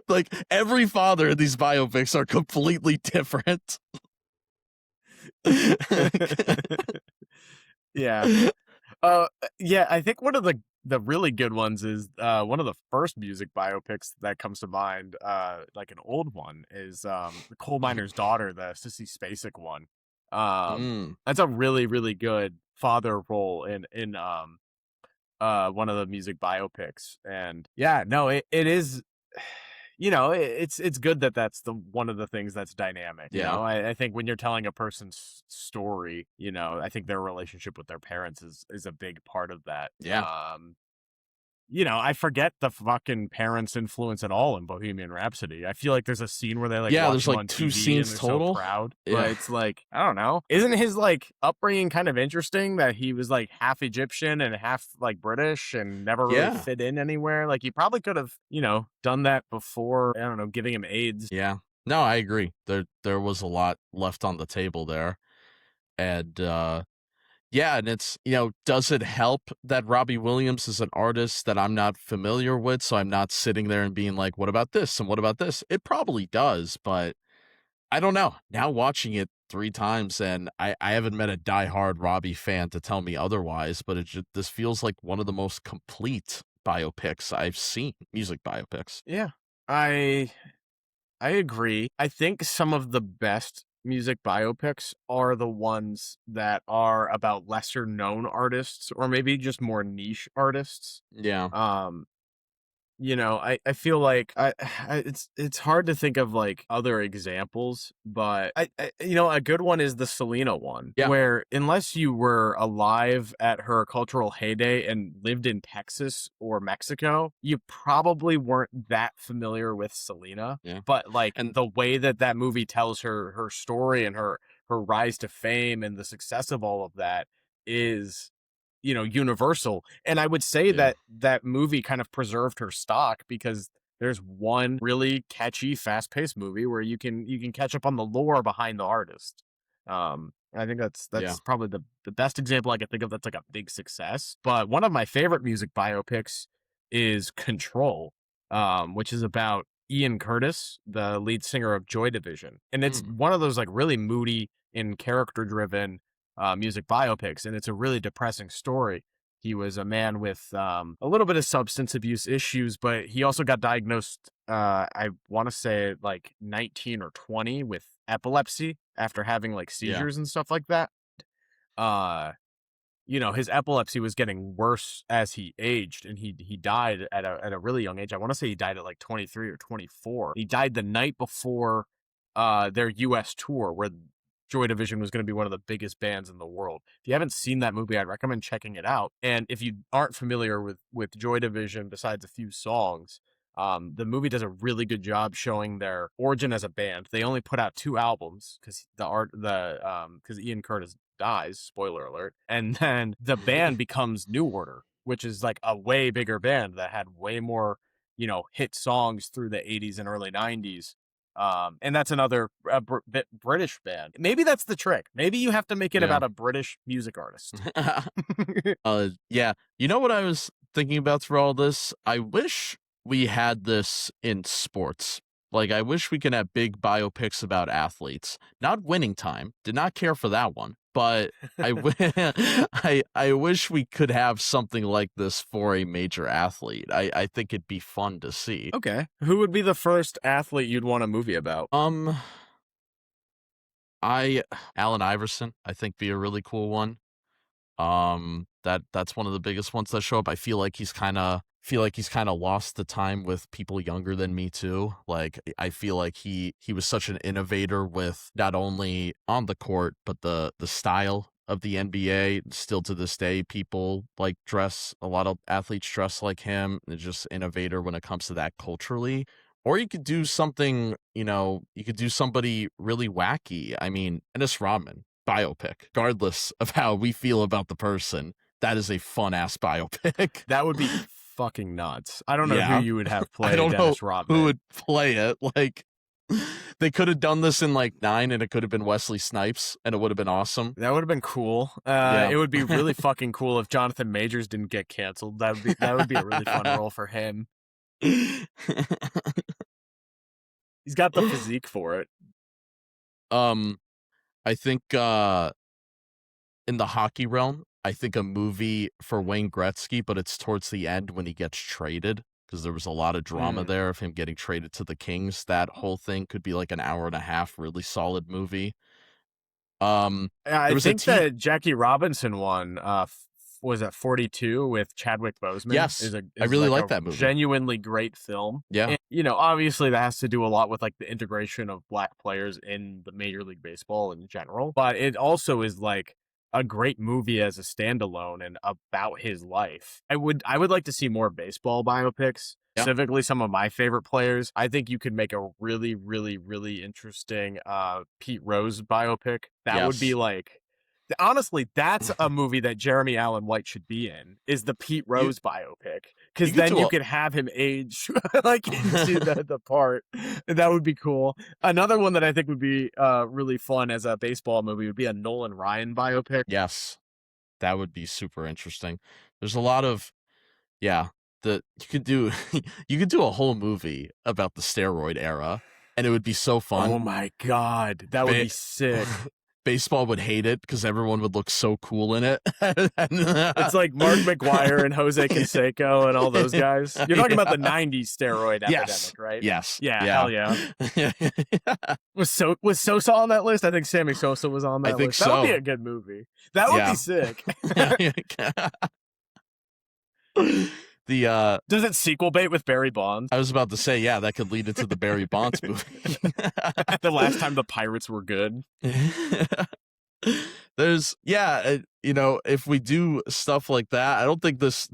like, every father in these biopics are completely different. Yeah. Yeah, I think one of the really good ones is one of the first music biopics that comes to mind, like an old one, is The Coal Miner's Daughter, the Sissy Spacek one. That's a really, really good father role in one of the music biopics. And yeah, no, it is, it's good that that's the one of the things that's dynamic. Yeah. I think when you're telling a person's story, I think their relationship with their parents is a big part of that. Yeah. I forget the fucking parents' influence at all in Bohemian Rhapsody. I feel like there's a scene where they watch there's him like on 2 TV scenes and they're total. so proud. Yeah. But it's like, I don't know. Isn't his like upbringing kind of interesting that he was like half Egyptian and half like British and never really fit in anywhere? Like he probably could have, done that before, I don't know, giving him AIDS. Yeah. No, I agree. There was a lot left on the table there. And yeah, and it's, does it help that Robbie Williams is an artist that I'm not familiar with, so I'm not sitting there and being like, what about this and what about this? It probably does, but I don't know. Now watching it 3 times, and I haven't met a diehard Robbie fan to tell me otherwise, but this feels like one of the most complete biopics I've seen, music biopics. Yeah, I agree. I think some of the best music biopics are the ones that are about lesser known artists or maybe just more niche artists. Yeah. I feel like it's hard to think of like other examples, but a good one is the Selena one, where unless you were alive at her cultural heyday and lived in Texas or Mexico, you probably weren't that familiar with Selena. Yeah. But like, and the way that movie tells her story and her rise to fame and the success of all of that is universal. And I would say that movie kind of preserved her stock because there's one really catchy, fast-paced movie where you can catch up on the lore behind the artist. I think that's probably the best example I can think of that's like a big success. But one of my favorite music biopics is Control, which is about Ian Curtis, the lead singer of Joy Division. And it's one of those like really moody and character-driven music biopics, and it's a really depressing story. He was a man with a little bit of substance abuse issues, but he also got diagnosed, I want to say like 19 or 20 with epilepsy after having like seizures and stuff like that. His epilepsy was getting worse as he aged, and he died at a really young age. I want to say he died at like 23 or 24. He died the night before their U.S. tour, where Joy Division was going to be one of the biggest bands in the world. If you haven't seen that movie, I'd recommend checking it out. And if you aren't familiar with Joy Division, besides a few songs, the movie does a really good job showing their origin as a band. They only put out 2 albums because because Ian Curtis dies, spoiler alert, and then the band becomes New Order, which is like a way bigger band that had way more hit songs through the 80s and early 90s. And that's another British band. Maybe that's the trick. Maybe you have to make it about a British music artist. Yeah. You know what I was thinking about through all this? I wish we had this in sports. Like, I wish we could have big biopics about athletes. Not Winning Time. Did not care for that one. But I wish we could have something like this for a major athlete. I think it'd be fun to see. Okay. Who would be the first athlete you'd want a movie about? Allen Iverson, I think, be a really cool one. That's one of the biggest ones that show up. I feel like he's kind of lost the time with people younger than me too. Like, I feel like he was such an innovator with not only on the court but the style of the NBA. Still to this day, people like a lot of athletes dress like him. It's just innovator when it comes to that culturally. Or you could do something, you could do somebody really wacky. I mean, Ennis Rodman biopic, regardless of how we feel about the person. That is a fun ass biopic. That would be fucking nuts. I don't know who Yeah. you would have play I don't know Dennis who Rodman. would play it. Like, they could have done this in like 9 and it could have been Wesley Snipes and it would have been awesome. That would have been cool. Yeah. It would be really fucking cool if Jonathan Majors didn't get canceled. That would be a really fun role for him. He's got the physique for it. I think in the hockey realm, I think a movie for Wayne Gretzky, but it's towards the end when he gets traded, because there was a lot of drama there of him getting traded to the Kings. That whole thing could be like an hour and a half, really solid movie. I think the Jackie Robinson one, was at 42 with Chadwick Boseman. Yes, I really like that movie. Genuinely great film. Yeah. And, you know, obviously that has to do a lot with like the integration of Black players in the Major League Baseball in general, but it also is like a great movie as a standalone and about his life. I would like to see more baseball biopics. Yeah. Specifically, some of my favorite players. I think you could make a really, really, really interesting Pete Rose biopic. That would be like, honestly, that's a movie that Jeremy Allen White should be in, is the Pete Rose biopic. Because then you could have him age like into the part. That would be cool. Another one that I think would be really fun as a baseball movie would be a Nolan Ryan biopic. Yes, that would be super interesting. There's a lot of, you could do a whole movie about the steroid era, and it would be so fun. Oh my god, that would be sick. Baseball would hate it because everyone would look so cool in it. It's like Mark McGwire and Jose Canseco and all those guys. You're talking about the 90s steroid epidemic, right? Yes. Yeah, hell yeah. Was Sosa on that list? I think Sammy Sosa was on that list. That would be a good movie. That would be sick. Does it sequel bait with Barry Bonds? I was about to say, that could lead into the Barry Bonds movie. The last time the Pirates were good. There's if we do stuff like that, I don't think this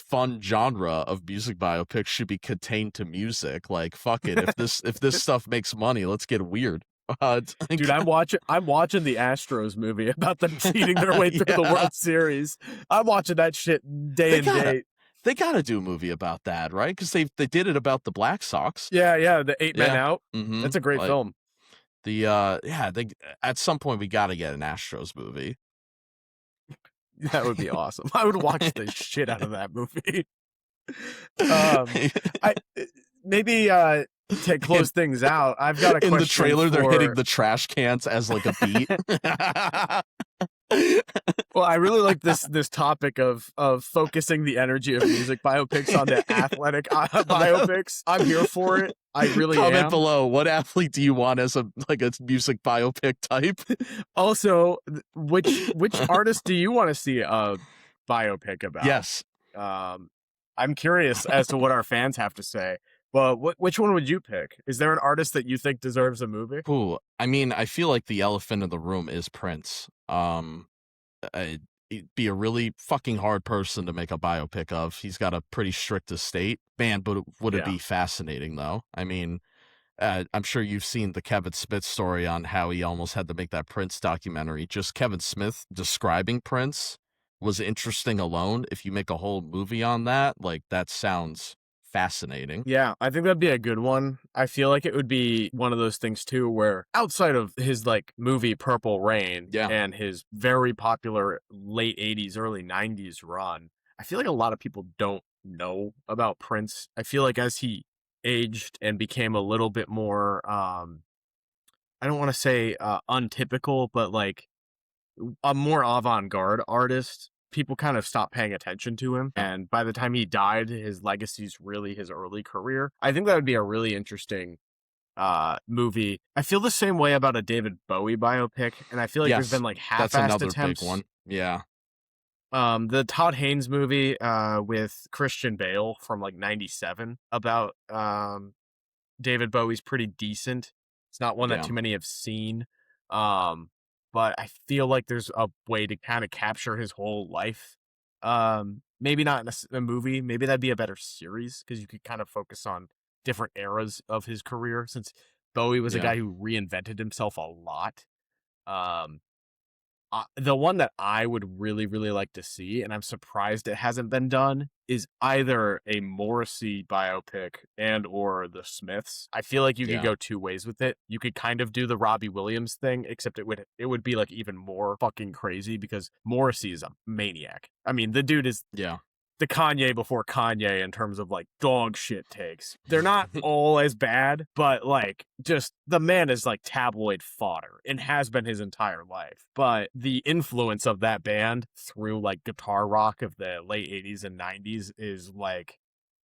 fun genre of music biopics should be contained to music. Like, fuck it, if this stuff makes money, let's get weird. Dude, I'm watching the Astros movie about them cheating their way through the World Series. I'm watching that shit day and date. They gotta do a movie about that, right? Because they did it about the Black Sox. Yeah, the 8 Men Out. Mm-hmm. That's a great film. They at some point we gotta get an Astros movie. That would be awesome. I would watch the shit out of that movie. Maybe to close things out, I've got a question. In the trailer, they're hitting the trash cans as like a beat. Well, I really like this topic of focusing the energy of music biopics on the athletic biopics. I'm here for it. I really am. Comment below, what athlete do you want as a music biopic type? Also, which artist do you want to see a biopic about? Yes. I'm curious as to what our fans have to say. But which one would you pick? Is there an artist that you think deserves a movie? Ooh, I mean, I feel like the elephant in the room is Prince. He'd be a really fucking hard person to make a biopic of. He's got a pretty strict estate. Man, but would it be fascinating, though? I mean, I'm sure you've seen the Kevin Smith story on how he almost had to make that Prince documentary. Just Kevin Smith describing Prince was interesting alone. If you make a whole movie on that, like, that sounds fascinating. Yeah, I think that'd be a good one. I feel like it would be one of those things too where outside of his like movie Purple Rain and his very popular late 80s early 90s run, I feel like a lot of people don't know about Prince. I feel like as he aged and became a little bit more I don't want to say untypical, but like a more avant-garde artist, people kind of stopped paying attention to him. And by the time he died, his legacy's really his early career. I think that would be a really interesting movie. I feel the same way about a David Bowie biopic, and I feel like there's been like half-assed attempts. Big one. Yeah. The Todd Haynes movie with Christian Bale from like 97 about David Bowie's pretty decent. It's not one that too many have seen. But I feel like there's a way to kind of capture his whole life. Maybe not in a movie. Maybe that'd be a better series because you could kind of focus on different eras of his career, since Bowie was a guy who reinvented himself a lot. The one that I would really, really like to see, and I'm surprised it hasn't been done, is either a Morrissey biopic and or the Smiths. I feel like you could Yeah. go two ways with it. You could kind of do the Robbie Williams thing, except it would be like even more fucking crazy because Morrissey is a maniac. I mean, the dude is Yeah. the Kanye before Kanye in terms of like dog shit takes. They're not all as bad, but like just the man is like tabloid fodder and has been his entire life. But the influence of that band through like guitar rock of the late 80s and 90s is like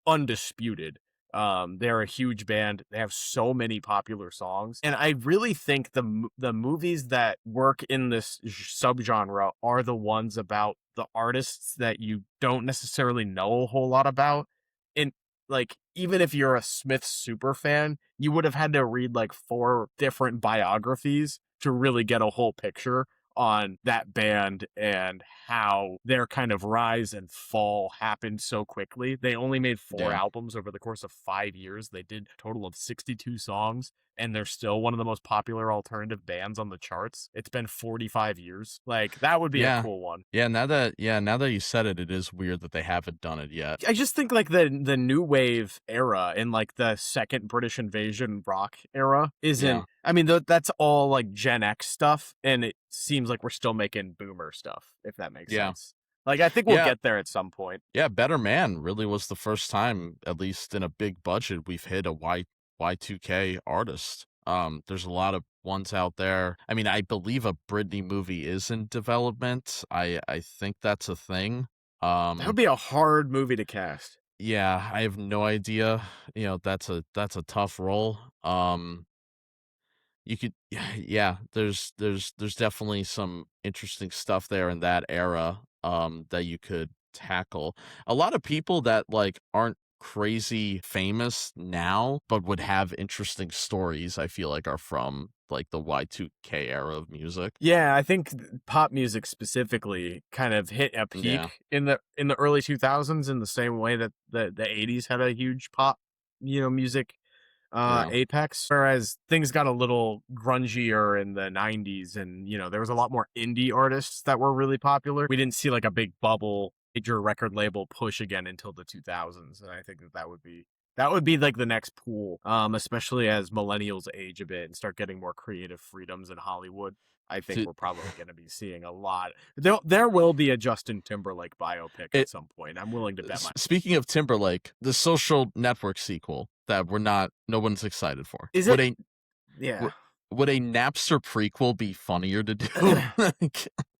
undisputed. They're a huge band. They have so many popular songs, and I really think the movies that work in this subgenre are the ones about the artists that you don't necessarily know a whole lot about. And like, even if you're a Smith super fan, you would have had to read like 4 different biographies to really get a whole picture on that band and how their kind of rise and fall happened so quickly. They only made 4 Yeah. albums over the course of 5 years. They did a total of 62 songs, and they're still one of the most popular alternative bands on the charts. It's been 45 years. Like, that would be a Yeah. cool one. Yeah, now that you said it, it is weird that they haven't done it yet. I just think like the new wave era and like the second British invasion rock era isn't. Yeah. I mean, that's all like Gen X stuff, and it seems like we're still making boomer stuff, if that makes Yeah. sense. Like, I think we'll Yeah. get there at some point. Yeah, Better Man really was the first time, at least in a big budget, we've hit a Y2K artist. There's a lot of ones out there. I mean, I believe a Britney movie is in development. I think that's a thing. That would be a hard movie to cast. Yeah, I have no idea. You know, that's a tough role. You could yeah, there's definitely some interesting stuff there in that era that you could tackle. A lot of people that like aren't crazy famous now but would have interesting stories, I feel like, are from like the Y2K era of music. Yeah, I think pop music specifically kind of hit a peak Yeah. in the early 2000s in the same way that the 80s had a huge pop, music Yeah. apex, whereas things got a little grungier in the 90s, and there was a lot more indie artists that were really popular. We didn't see like a big bubble major record label push again until the 2000s, and I think that would be like the next pool, especially as millennials age a bit and start getting more creative freedoms in Hollywood. I think To- we're probably going to be seeing a lot. There will be a Justin Timberlake biopic at some point. I'm willing to bet my. Speaking of Timberlake, the Social Network sequel that no one's excited for. Is Would it? Yeah. Would a Napster prequel be funnier to do?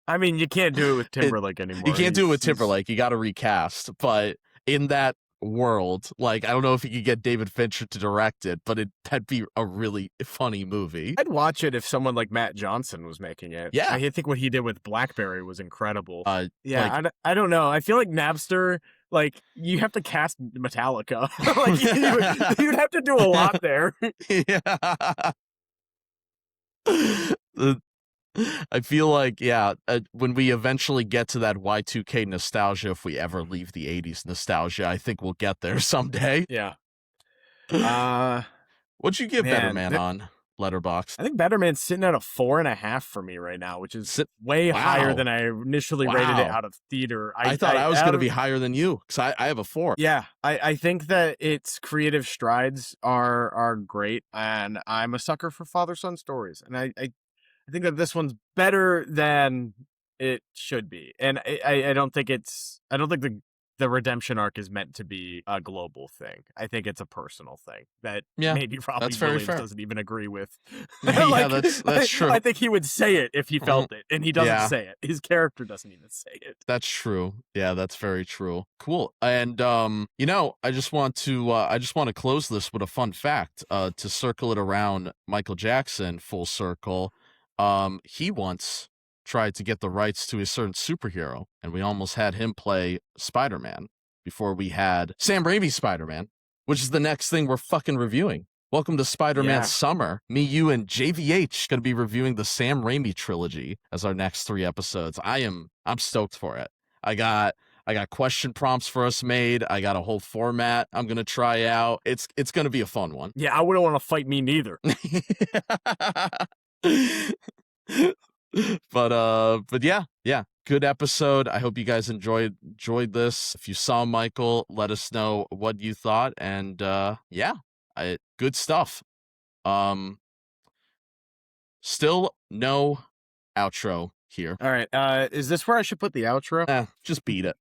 I mean, you can't do it with Timberlake anymore. You can't do it with Timberlake. You got to recast. But in that world, like, I don't know if you could get David Fincher to direct it, but that'd be a really funny movie. I'd watch it if someone like Matt Johnson was making it. Yeah. I think what he did with BlackBerry was incredible. Yeah, I don't know. I feel like Napster, like, you have to cast Metallica. Like, you'd have to do a lot there. Yeah. I feel like, when we eventually get to that Y2K nostalgia, if we ever leave the 80s nostalgia, I think we'll get there someday. Yeah. What'd you give Better Man on Letterboxd? I think Better Man's sitting at a 4.5 for me right now, which is way higher than I initially rated it out of theater. I thought I was going to be higher than you, because I have a 4. Yeah, I think that its creative strides are great, and I'm a sucker for father-son stories, and I think that this one's better than it should be, and I don't think the redemption arc is meant to be a global thing. I think it's a personal thing that maybe Robbie Williams doesn't even agree with. Yeah, that's true. I think he would say it if he felt it, and he doesn't say it. His character doesn't even say it. That's true. Yeah, that's very true. Cool. And I just want to close this with a fun fact to circle it around Michael Jackson full circle. He once tried to get the rights to a certain superhero, and we almost had him play Spider-Man before we had Sam Raimi's Spider-Man, which is the next thing we're fucking reviewing. Welcome to Spider-Man Summer. Me, you, and JVH going to be reviewing the Sam Raimi trilogy as our next 3 episodes. I'm stoked for it. I got question prompts for us made. I got a whole format I'm going to try out. It's going to be a fun one. Yeah, I wouldn't want to fight me neither. But yeah, good episode. I hope you guys enjoyed this. If you saw Michael, let us know what you thought, and good stuff. Still no outro here. All right. Is this where I should put the outro? Just beat it.